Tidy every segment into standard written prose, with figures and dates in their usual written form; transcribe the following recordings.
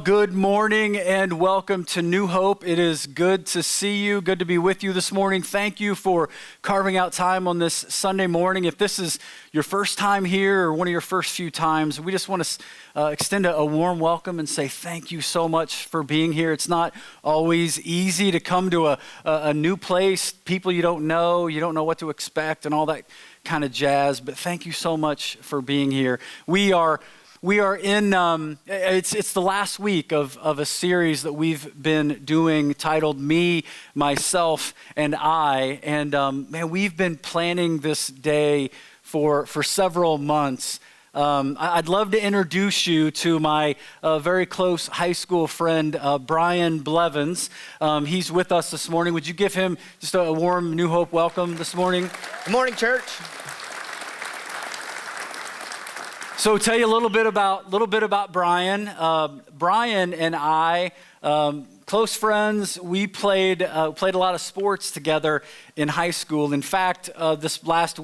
good morning and welcome to New Hope. It is good to see you, good to be with you this morning. Thank you for carving out time on this Sunday morning. If this is your first time here or one of your first few times, we just want to extend a warm welcome and say thank you so much for being here. It's not always easy to come to a new place, people you don't know what to expect and all that kind of jazz, but thank you so much for being here. We are in, it's the last week of a series that we've been doing titled Me, Myself, and I. And man, we've been planning this day for several months. I'd love to introduce you to my very close high school friend, Brian Blevins. He's with us this morning. Would you give him just a warm New Hope welcome this morning? Good morning, church. So tell you a little bit about Brian. Brian and I, close friends. We played a lot of sports together in high school. In fact, this last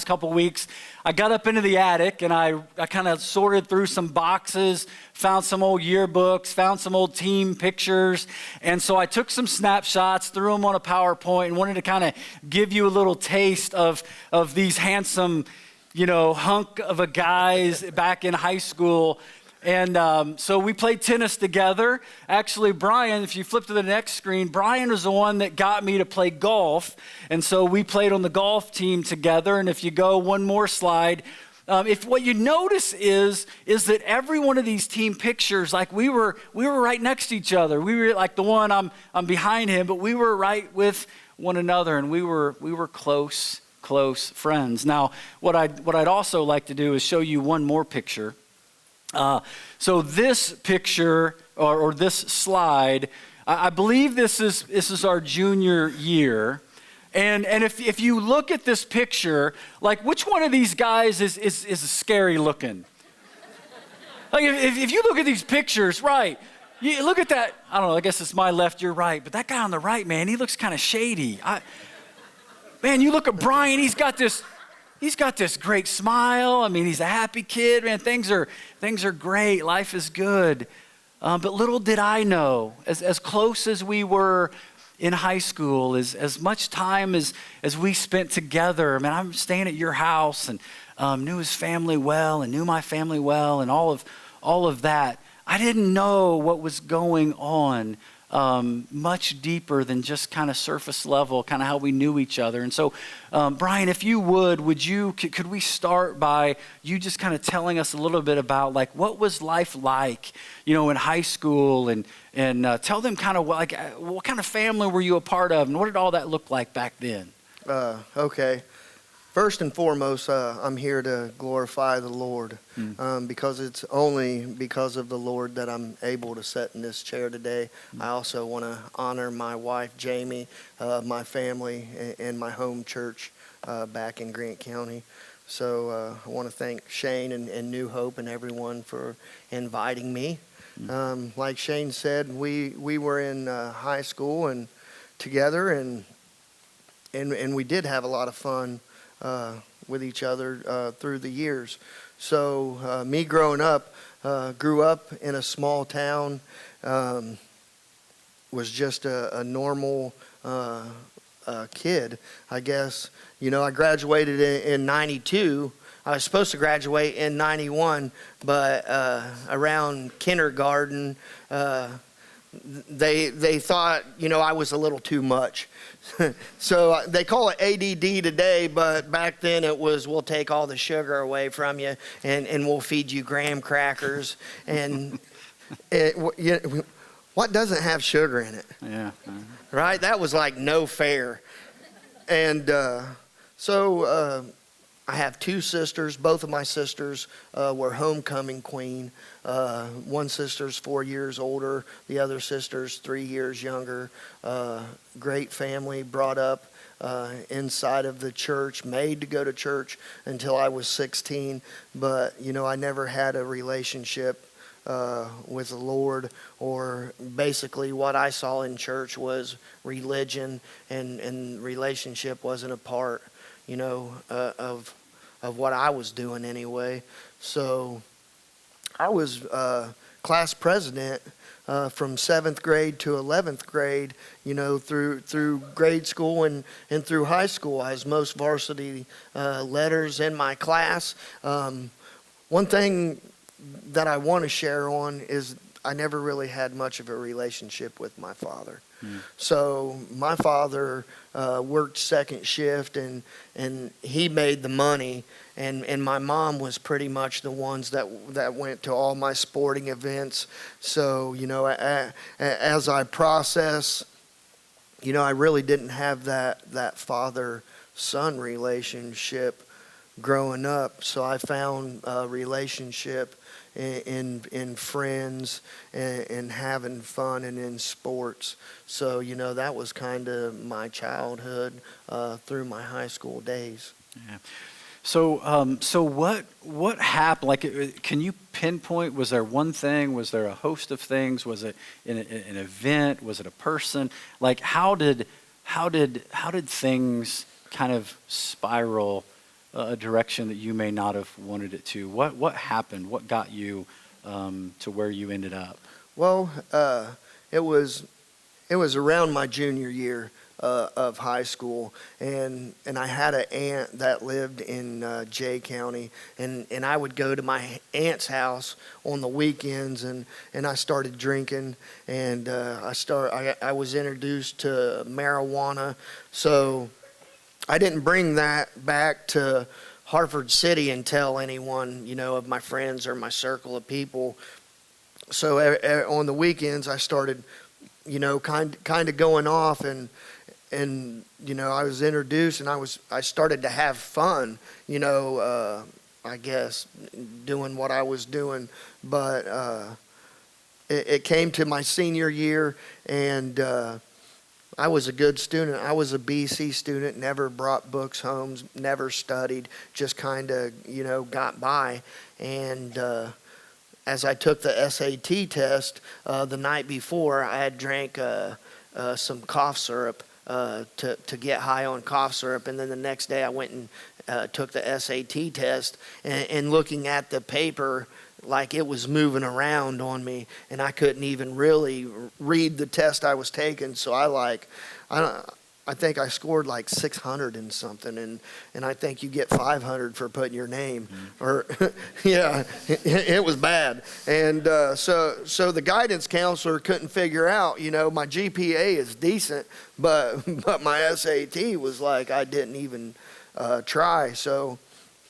couple weeks, I got up into the attic and I kind of sorted through some boxes, found some old yearbooks, found some old team pictures, and so I took some snapshots, threw them on a PowerPoint, and wanted to kind of give you a little taste of these handsome, hunk of a guys back in high school. And so we played tennis together. Actually, Brian, if you flip to the next screen, Brian was the one that got me to play golf. And so we played on the golf team together. And if you go one more slide, if what you notice is that every one of these team pictures, like we were right next to each other. We were like the one I'm behind him, but we were right with one another, and we were close friends. Now, what I'd also like to do is show you one more picture. So this picture or this slide, I believe this is our junior year. And if you look at this picture, like which one of these guys is scary looking? Like if you look at these pictures, right? You look at that, I don't know, I guess it's my left, your right, but that guy on the right, man, he looks kind of shady. Man, you look at Brian, he's got this great smile. I mean, he's a happy kid, man. Things are great. Life is good. But little did I know, as close as we were in high school, as much time as we spent together. I mean, I'm staying at your house and knew his family well and knew my family well and all of that. I didn't know what was going on much deeper than just kind of surface level, kind of how we knew each other. And so, Brian, if you could we start by you just kind of telling us a little bit about like what was life like, in high school, and tell them kind of like what kind of family were you a part of, and what did all that look like back then? Okay. First and foremost, I'm here to glorify the Lord because it's only because of the Lord that I'm able to sit in this chair today. I also want to honor my wife, Jamie, my family, and my home church back in Grant County. So I want to thank Shane and New Hope and everyone for inviting me. Like Shane said, we were in high school and together, and we did have a lot of fun with each other through the years. So me growing up, grew up in a small town, was just a normal kid, I guess. I graduated in 92. I was supposed to graduate in 91, but around kindergarten, they thought, I was a little too much. So they call it ADD today, but back then it was, we'll take all the sugar away from you and we'll feed you graham crackers. And what doesn't have sugar in it? Yeah. Right? That was like no fair. And so I have two sisters. Both of my sisters were homecoming queen. One sister's 4 years older. The other sister's 3 years younger. Great family, brought up inside of the church, made to go to church until I was 16. But, I never had a relationship with the Lord, or basically what I saw in church was religion, and relationship wasn't a part, of what I was doing anyway. So I was class president from 7th grade to 11th grade, through grade school and through high school. I was most varsity letters in my class. One thing that I want to share on is I never really had much of a relationship with my father. So my father worked second shift, and he made the money, and my mom was pretty much the ones that went to all my sporting events. So as I process, I really didn't have that father-son relationship growing up. So I found a relationship in friends and having fun and in sports. So that was kind of my childhood through my high school days. Yeah. So what happened? Like, can you pinpoint? Was there one thing? Was there a host of things? Was it an event? Was it a person? Like, how did things kind of spiral a direction that you may not have wanted it to? What happened? What got you to where you ended up? Well, it was around my junior year of high school, and I had an aunt that lived in Jay County, and I would go to my aunt's house on the weekends, and I started drinking, and I was introduced to marijuana. So I didn't bring that back to Hartford City and tell anyone, of my friends or my circle of people. So on the weekends, I started, kind of going off, and I was introduced, and I started to have fun, I guess, doing what I was doing. But it came to my senior year, and I was a good student. I was a BC student, never brought books home, never studied, just kind of, got by. And as I took the SAT test the night before, I had drank some cough syrup to get high on cough syrup. And then the next day I went and took the SAT test, and looking at the paper, like it was moving around on me, and I couldn't even really read the test I was taking. So I think I scored like 600 and something, and I think you get 500 for putting your name. Or yeah, it was bad. And so the guidance counselor couldn't figure out, my GPA is decent, but my SAT was like I didn't even try. So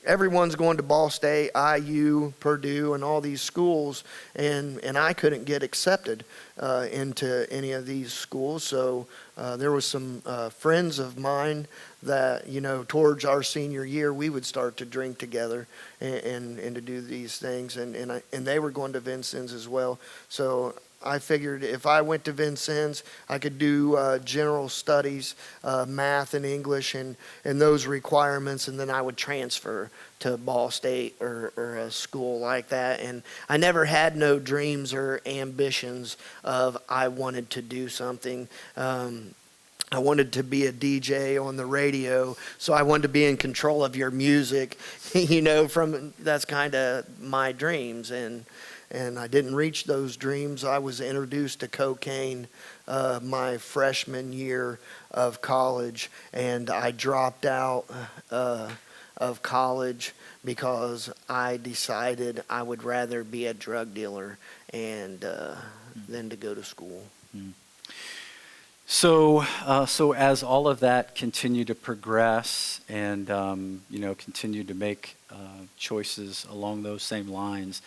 everyone's going to Ball State, IU, Purdue, and all these schools, and I couldn't get accepted into any of these schools. So there was some friends of mine that, towards our senior year, we would start to drink together and to do these things, and they were going to Vincennes as well. So I figured if I went to Vincennes, I could do general studies, math and English, and those requirements, and then I would transfer to Ball State or a school like that. And I never had no dreams or ambitions of I wanted to do something. I wanted to be a DJ on the radio, so I wanted to be in control of your music, that's kind of my dreams. And I didn't reach those dreams. I was introduced to cocaine my freshman year of college, and I dropped out of college because I decided I would rather be a drug dealer than to go to school. So as all of that continued to progress and continued to make choices along those same lines,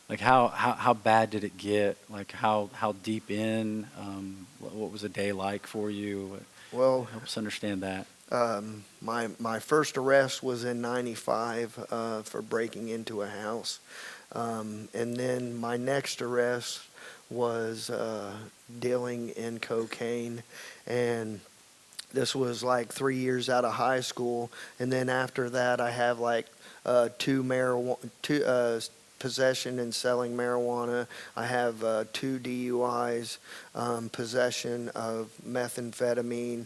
like how bad did it get? Like how deep in? What was a day like for you? Well, help us understand that. My first arrest was in '95 for breaking into a house, and then my next arrest was dealing in cocaine, and this was like 3 years out of high school. And then after that, I have like two possession and selling marijuana. I have 2 DUIs, possession of methamphetamine,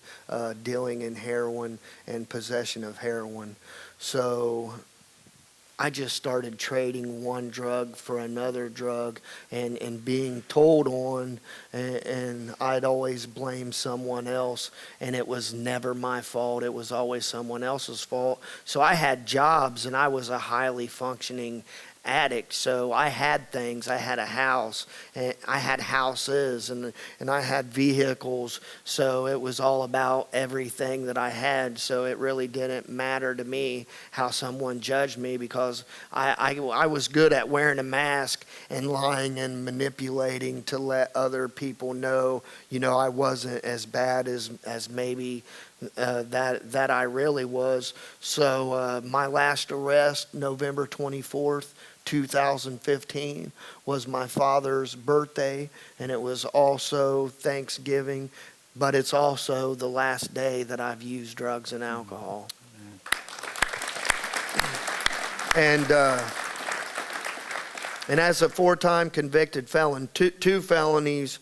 dealing in heroin, and possession of heroin. So I just started trading one drug for another drug and being told on, and I'd always blame someone else, and it was never my fault. It was always someone else's fault. So I had jobs, and I was a highly functioning addict. So I had things. I had a house, and I had houses, and I had vehicles. So it was all about everything that I had. So it really didn't matter to me how someone judged me, because I was good at wearing a mask and lying and manipulating to let other people know, I wasn't as bad as maybe that I really was. So my last arrest, November 24th, 2015, was my father's birthday, and it was also Thanksgiving, but it's also the last day that I've used drugs and alcohol. And as a 4-time convicted felon, two felonies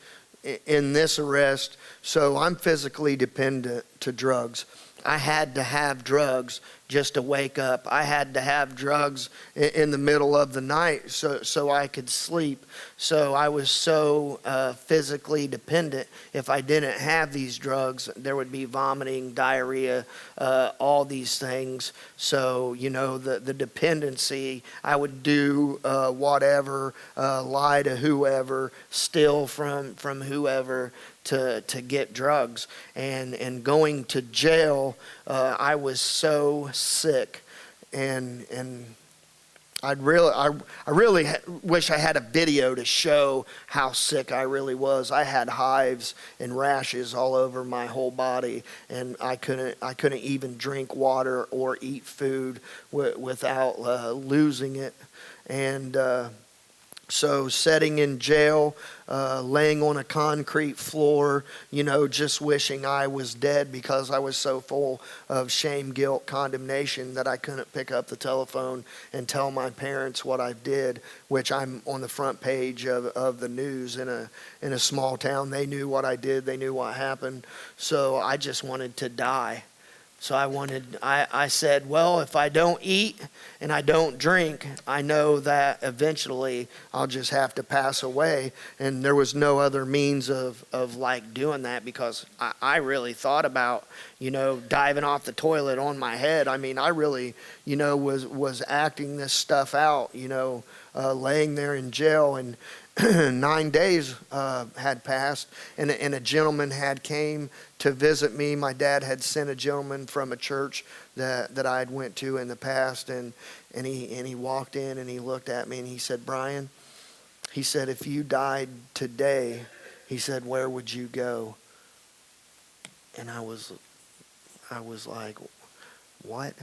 in this arrest, so I'm physically dependent to drugs. I had to have drugs just to wake up. I had to have drugs in the middle of the night so I could sleep. So I was so physically dependent. If I didn't have these drugs, there would be vomiting, diarrhea, all these things. So, the dependency, I would do whatever, lie to whoever, steal from whoever, to get drugs. And going to jail, I was so sick, and I really wish I had a video to show how sick I really was. I had hives and rashes all over my whole body, and I couldn't even drink water or eat food without losing it. And so sitting in jail, laying on a concrete floor, just wishing I was dead, because I was so full of shame, guilt, condemnation that I couldn't pick up the telephone and tell my parents what I did, which I'm on the front page of the news in a small town. They knew what I did. They knew what happened. So I just wanted to die. So I said, well, if I don't eat and I don't drink, I know that eventually I'll just have to pass away. And there was no other means of doing that, because I really thought about, diving off the toilet on my head. I mean, I really, was acting this stuff out, laying there in jail. And 9 days had passed, and a gentleman had came to visit me. My dad had sent a gentleman from a church that I had went to in the past, and he walked in and he looked at me and he said, "Brian," he said, "if you died today," he said, "where would you go?" And I was like, "What?"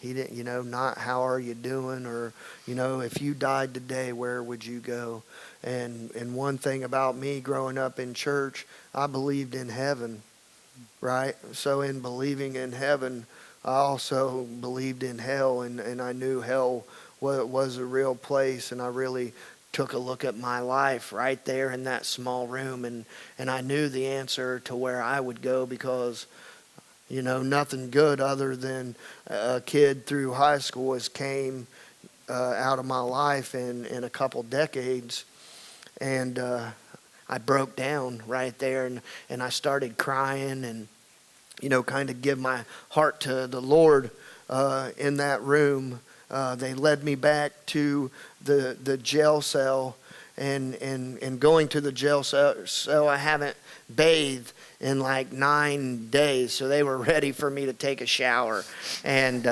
He didn't, not how are you doing, or, if you died today, where would you go? And one thing about me growing up in church, I believed in heaven, right? So in believing in heaven, I also believed in hell, and I knew hell was a real place, and I really took a look at my life right there in that small room, and I knew the answer to where I would go, because nothing good other than a kid through high school has came out of my life in a couple decades. And I broke down right there, and I started crying and, kind of give my heart to the Lord in that room. They led me back to the jail cell, and going to the jail cell, I haven't bathed in like 9 days, so they were ready for me to take a shower. And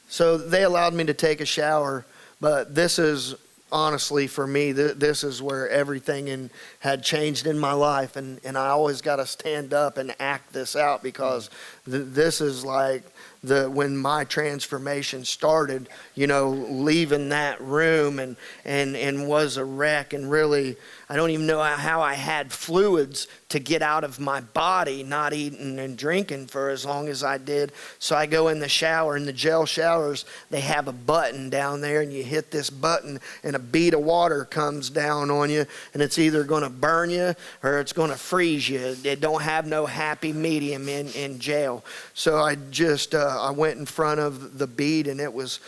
so they allowed me to take a shower, but this is honestly for me, this is where everything had changed in my life, and I always got to stand up and act this out, because this is like when my transformation started, leaving that room and was a wreck, and really, I don't even know how I had fluids to get out of my body, not eating and drinking for as long as I did. So I go in the shower. In the jail showers, they have a button down there, and you hit this button, and a bead of water comes down on you, and it's either going to burn you or it's going to freeze you. They don't have no happy medium in jail. So I just I went in front of the beat, and it was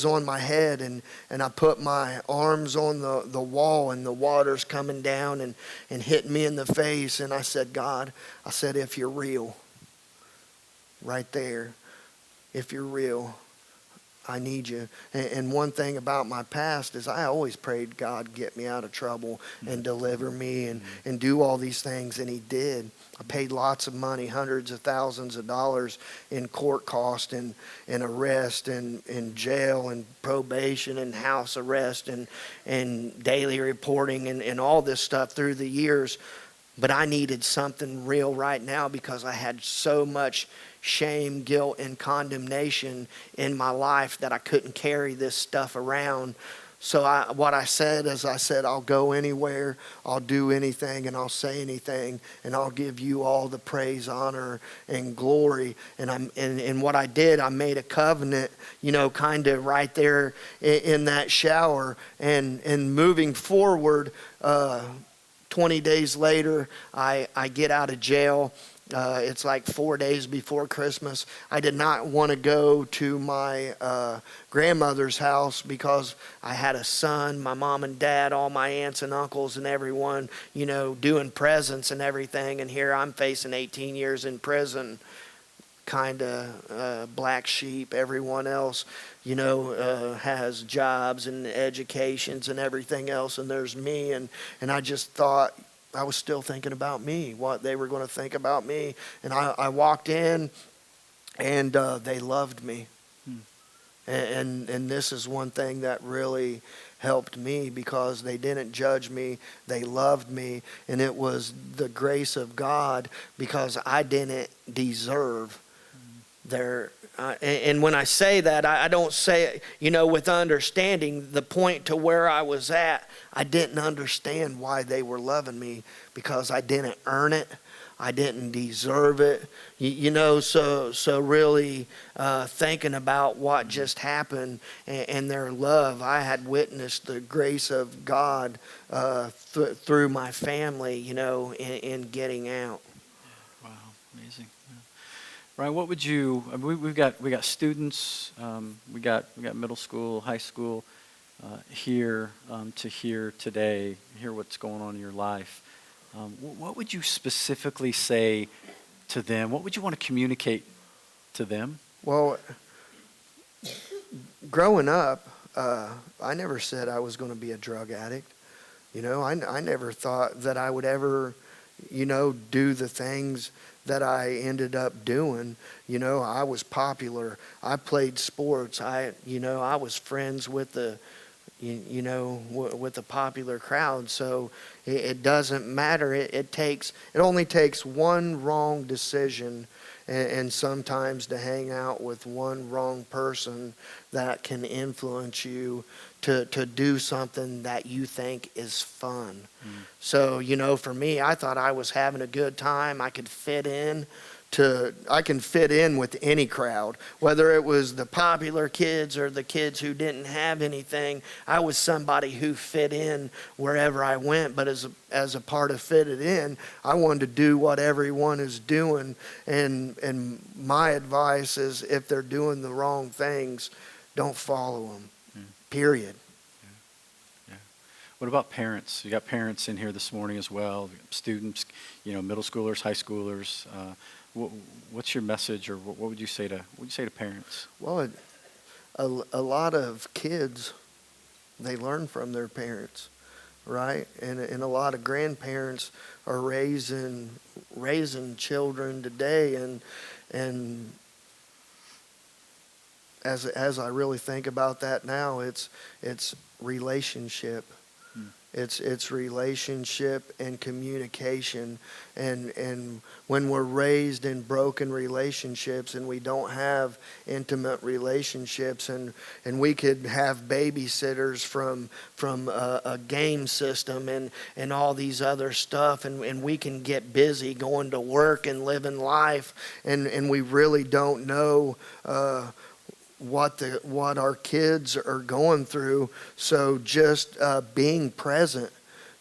on my head, and I put my arms on the wall, and the water's coming down and hitting me in the face. And I said, God, I said, if you're real, right there, if you're real, I need you. And one thing about my past is I always prayed God get me out of trouble and deliver me and do all these things, and he did. I paid lots of money, hundreds of thousands of dollars in court cost and arrest and in jail and probation and house arrest and daily reporting and all this stuff through the years. But I needed something real right now because I had so much shame, guilt, and condemnation in my life that I couldn't carry this stuff around. So what I said is, I said, I'll go anywhere, I'll do anything, and I'll say anything, and I'll give you all the praise, honor, and glory. And what I did, I made a covenant, kind of right there in that shower. And moving forward, 20 days later, I get out of jail. It's like 4 days before Christmas. I did not want to go to my grandmother's house because I had a son, my mom and dad, all my aunts and uncles and everyone, doing presents and everything. And here I'm facing 18 years in prison, kind of black sheep. Everyone else, has jobs and educations and everything else. And there's me. And I just thought, I was still thinking about me, what they were going to think about me. And I walked in, and they loved me. And this is one thing that really helped me, because they didn't judge me. They loved me. And it was the grace of God, because I didn't deserve their... and when I say that, I don't say it, with understanding. The point to where I was at, I didn't understand why they were loving me, because I didn't earn it. I didn't deserve it. So really thinking about what just happened and their love, I had witnessed the grace of God through my family, in getting out. Wow, amazing. Ryan, what would you? We've got students, we got middle school, high school here to hear today, hear what's going on in your life. What would you specifically say to them? What would you want to communicate to them? Well, growing up, I never said I was going to be a drug addict. I never thought that I would ever, do the things that I ended up doing. I was popular. I played sports. I was friends with the, with the popular crowd. So it doesn't matter. It only takes one wrong decision and sometimes to hang out with one wrong person that can influence you to do something that you think is fun. So, for me, I thought I was having a good time. I can fit in with any crowd, whether it was the popular kids or the kids who didn't have anything. I was somebody who fit in wherever I went, but as a part of fitted in, I wanted to do what everyone is doing. And my advice is, if they're doing the wrong things, don't follow them. Period. Yeah. What about parents? You got parents in here this morning as well, students, middle schoolers, high schoolers. What's your message, or what would you say to parents? Well, a lot of kids, they learn from their parents, right? And a lot of grandparents are raising children today, and as I really think about that now, it's relationship. It's relationship and communication, and when we're raised in broken relationships and we don't have intimate relationships, and we could have babysitters from a game system and all these other stuff, and we can get busy going to work and living life, and we really don't know what our kids are going through. So just being present,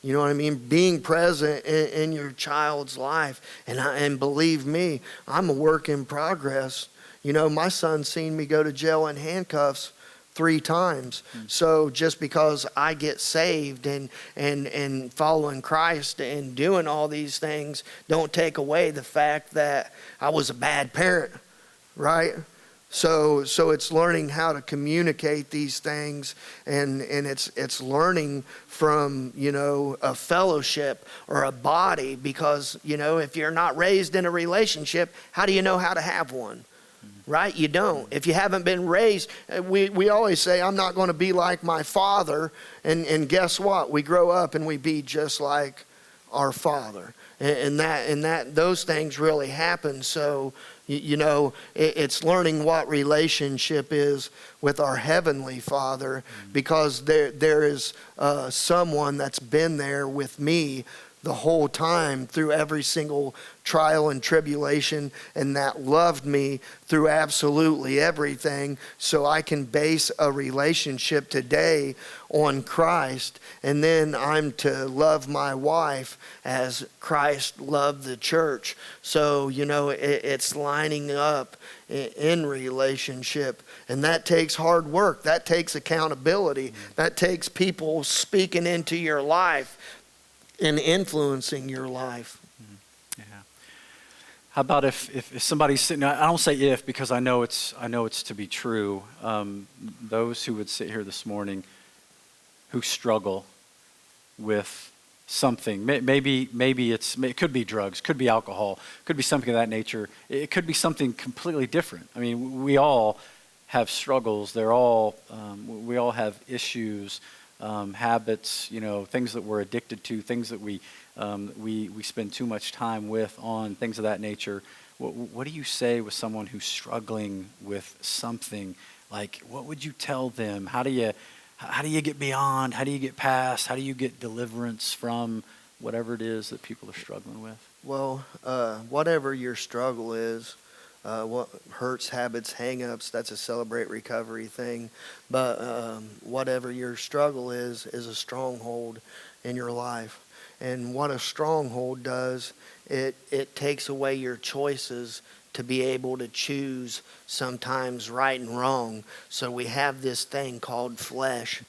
you know what I mean? Being present in your child's life. And believe me, I'm a work in progress. You know, my son's seen me go to jail in handcuffs 3 times. So just because I get saved and following Christ and doing all these things don't take away the fact that I was a bad parent, right? So it's learning how to communicate these things, and it's learning from, you know, a fellowship or a body, because, you know, if you're not raised in a relationship, how do you know how to have one? Right? You don't. If you haven't been raised, we always say, I'm not going to be like my father. And guess what? We grow up and we be just like our father. And those things really happen. So, you know, it's learning what relationship is with our Heavenly Father, because there is someone that's been there with me the whole time through every single trial and tribulation, and that loved me through absolutely everything. So I can base a relationship today on Christ, and then I'm to love my wife as Christ loved the church. So, you know, it's lining up in relationship, and that takes hard work. That takes accountability. That takes people speaking into your life and influencing your life. Yeah. How about if somebody's sitting? I don't say if, because I know it's to be true. Those who would sit here this morning who struggle with something, maybe it could be drugs, could be alcohol, could be something of that nature. It could be something completely different. I mean, we all have struggles. We all have issues. Habits, you know, things that we're addicted to, things that we spend too much time with, on things of that nature. What do you say with someone who's struggling with something? Like, what would you tell them? How do you get beyond? How do you get past? How do you get deliverance from whatever it is that people are struggling with? Well, whatever your struggle is, what hurts, habits, hang-ups, that's a Celebrate Recovery thing. But whatever your struggle is a stronghold in your life. And what a stronghold does, it takes away your choices to be able to choose sometimes right and wrong. So we have this thing called flesh.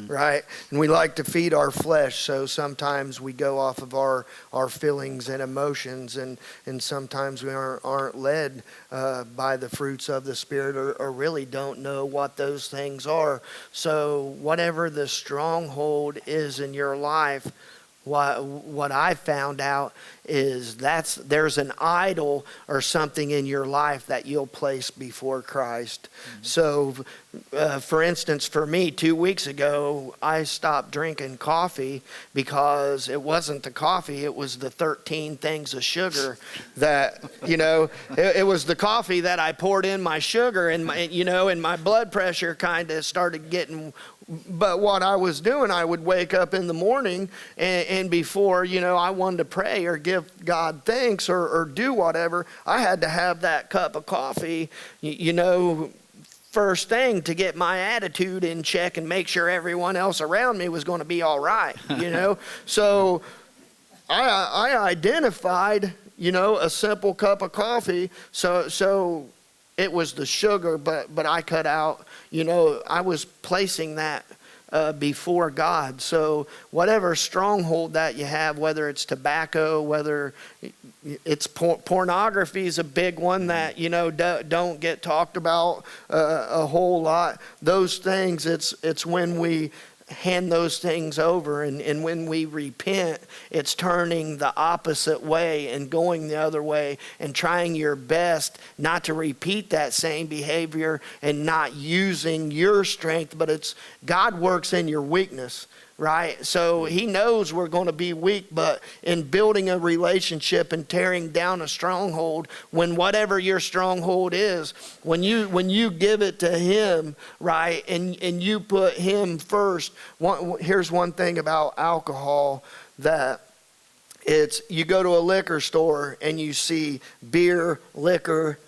Right? And we like to feed our flesh, so sometimes we go off of our feelings and emotions, and sometimes we aren't led by the fruits of the Spirit, or really don't know what those things are. So whatever the stronghold is in your life, what I found out is there's an idol or something in your life that you'll place before Christ. So, for instance, for me, 2 weeks ago, I stopped drinking coffee because it wasn't the coffee, it was the 13 things of sugar that, you know, it was the coffee that I poured in my sugar, and my blood pressure kind of started getting. But what I was doing, I would wake up in the morning and before, you know, I wanted to pray or give God thanks or do whatever, I had to have that cup of coffee, you know, first thing, to get my attitude in check and make sure everyone else around me was going to be all right, you know. So I identified, you know, a simple cup of coffee. So it was the sugar, but I cut out, you know, I was placing that before God. So whatever stronghold that you have, whether it's tobacco, whether it's pornography is a big one that, you know, don't get talked about a whole lot. Those things, it's when we hand those things over, and when we repent, it's turning the opposite way and going the other way and trying your best not to repeat that same behavior and not using your strength, but it's God works in your weakness. Right? So he knows we're going to be weak, but in building a relationship and tearing down a stronghold, when whatever your stronghold is, when you give it to him, right, and you put him first. Here's one thing about alcohol, that it's, you go to a liquor store and you see beer, liquor,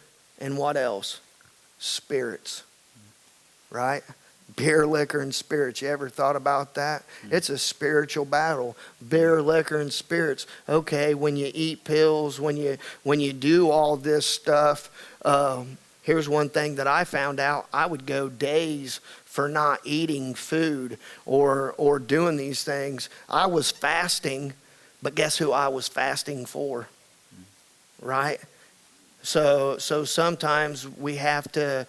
and what else? Spirits, right? Beer, liquor, and spirits. You ever thought about that? It's a spiritual battle. Beer, liquor, and spirits. Okay, when you eat pills, when you do all this stuff, here's one thing that I found out. I would go days for not eating food or doing these things. I was fasting, but guess who I was fasting for? Right? So sometimes we have to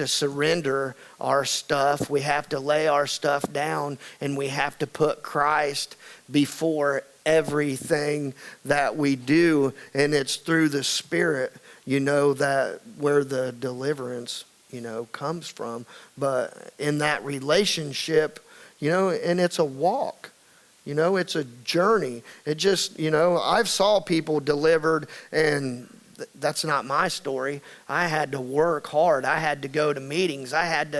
surrender our stuff. We have to lay our stuff down, and we have to put Christ before everything that we do. And it's through the Spirit, that where the deliverance, comes from. But in that relationship, and it's a walk. It's a journey. It just, I've saw people delivered, and that's not my story. I had to work hard. I had to go to meetings. I had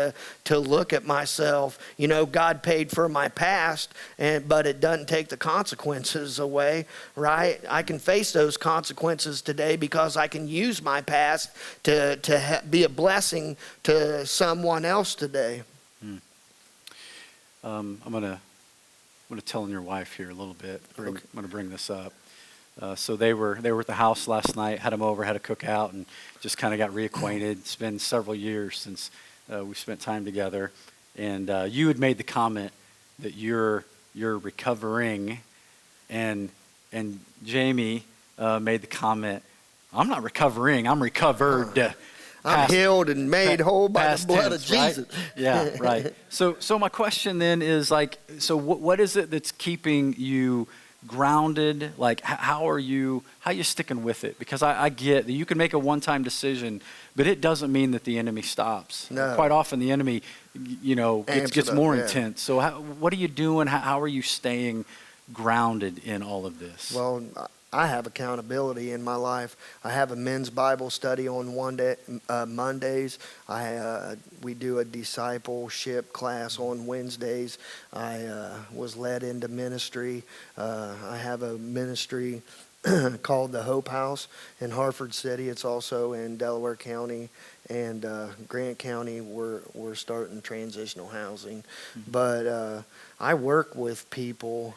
to look at myself. God paid for my past, but it doesn't take the consequences away, right? I can face those consequences today because I can use my past to be a blessing to someone else today. I'm gonna tell on your wife here a little bit. Okay. I'm gonna bring this up. So they were at the house last night, had them over, had a cookout, and just kind of got reacquainted. It's been several years since we spent time together. And you had made the comment that you're recovering, and Jamie made the comment, I'm not recovering, I'm recovered. I'm healed and made whole by the blood of Jesus. Right? Yeah, right. So my question then is what is it that's keeping you grounded? Like, how are you sticking with it? Because I get that you can make a one-time decision, but it doesn't mean that the enemy stops. No. Quite often the enemy, gets more intense. So what are you doing? How are you staying grounded in all of this? Well, I have accountability in my life. I have a men's Bible study on Mondays. We do a discipleship class on Wednesdays. I was led into ministry. I have a ministry called the Hope House in Hartford City. It's also in Delaware County and Grant County. We're starting transitional housing. Mm-hmm. But I work with people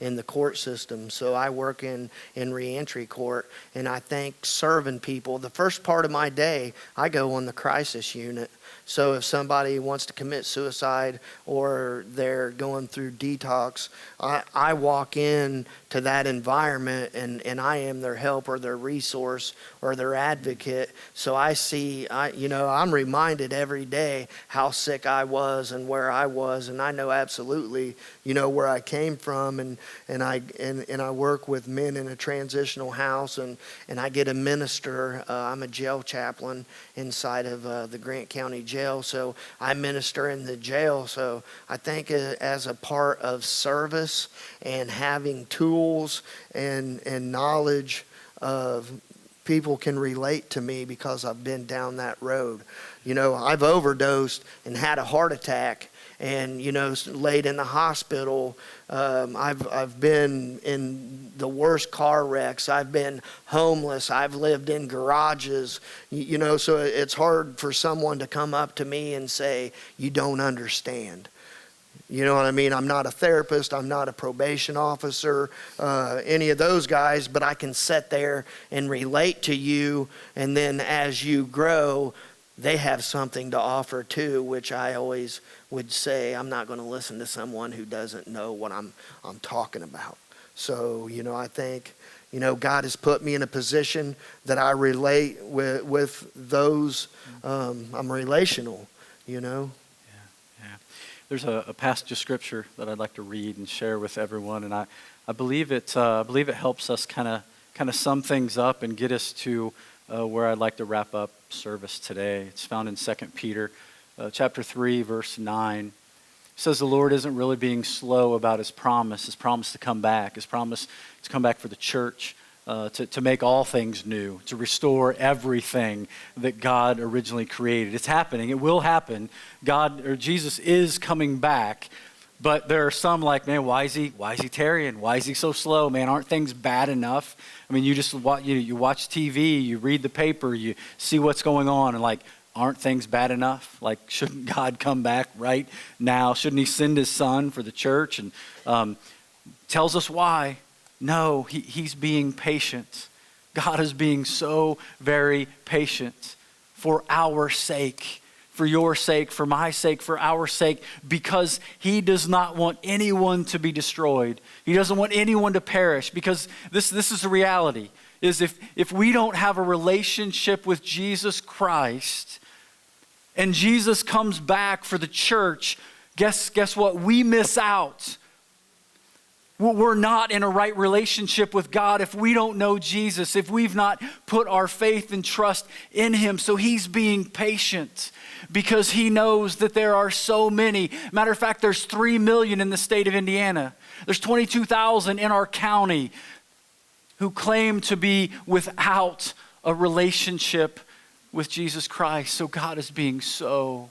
in the court system. So I work in reentry court, and I think serving people, the first part of my day, I go on the crisis unit. So if somebody wants to commit suicide or they're going through detox, I walk in to that environment and I am their help or their resource or their advocate. So I'm reminded every day how sick I was and where I was, and I know absolutely, where I came from, and I work with men in a transitional house, and I get a minister. I'm a jail chaplain inside of the Grant County Jail, so I minister in the jail. So I think as a part of service and having tools and knowledge of people can relate to me because I've been down that road. I've overdosed and had a heart attack and, laid in the hospital. I've been in the worst car wrecks. I've been homeless. I've lived in garages, so it's hard for someone to come up to me and say, you don't understand. You know what I mean? I'm not a therapist. I'm not a probation officer, any of those guys, but I can sit there and relate to you. And then as you grow, they have something to offer too, which I always would say, I'm not going to listen to someone who doesn't know what I'm talking about. So, I think, God has put me in a position that I relate with those. I'm relational, Yeah. There's a passage of scripture that I'd like to read and share with everyone, and I believe it helps us kind of sum things up and get us to where I'd like to wrap up service today. It's found in 2 Peter chapter 3, verse 9. It says the Lord isn't really being slow about his promise to come back, his promise to come back for the church, to make all things new, to restore everything that God originally created. It's happening. It will happen. Jesus is coming back. But there are some like, man, why is he tarrying? Why is he so slow? Man, aren't things bad enough? I mean, you just watch TV, you read the paper, you see what's going on, and like, aren't things bad enough? Like, shouldn't God come back right now? Shouldn't he send his son for the church? And tells us why. No, he's being patient. God is being so very patient. for our sake, for your sake, for my sake, for our sake, because he does not want anyone to be destroyed. He doesn't want anyone to perish, because this is the reality, is if we don't have a relationship with Jesus Christ and Jesus comes back for the church, guess what? We miss out. We're not in a right relationship with God if we don't know Jesus, if we've not put our faith and trust in him. So he's being patient because he knows that there are so many. Matter of fact, there's 3 million in the state of Indiana. There's 22,000 in our county who claim to be without a relationship with Jesus Christ. So God is being so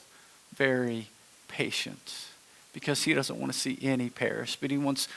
very patient because he doesn't want to see any perish, but he wants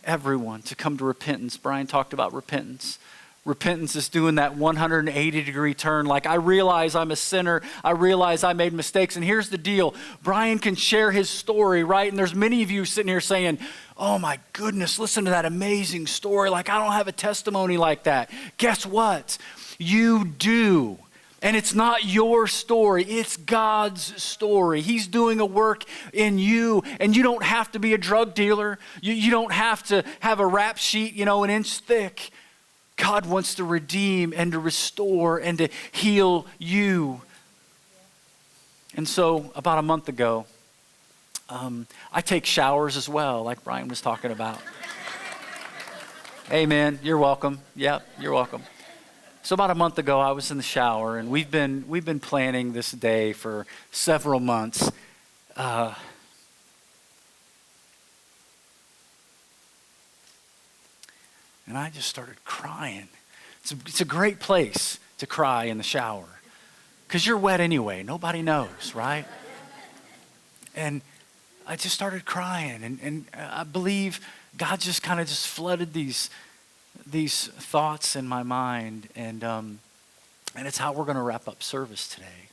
everyone to come to repentance. Brian talked about repentance. Repentance is doing that 180-degree turn. Like, I realize I'm a sinner. I realize I made mistakes. And here's the deal. Brian can share his story, right? And there's many of you sitting here saying, oh my goodness, listen to that amazing story. Like, I don't have a testimony like that. Guess what? You do. And it's not your story, it's God's story. He's doing a work in you, and you don't have to be a drug dealer. You don't have to have a rap sheet, an inch thick. God wants to redeem and to restore and to heal you. And so about a month ago, I take showers as well, like Brian was talking about. Amen, you're welcome. Yep, you're welcome. So about a month ago, I was in the shower, and we've been planning this day for several months. And I just started crying. It's a great place to cry in the shower because you're wet anyway. Nobody knows, right? And I just started crying, and I believe God just kind of just flooded these thoughts in my mind, and it's how we're going to wrap up service today.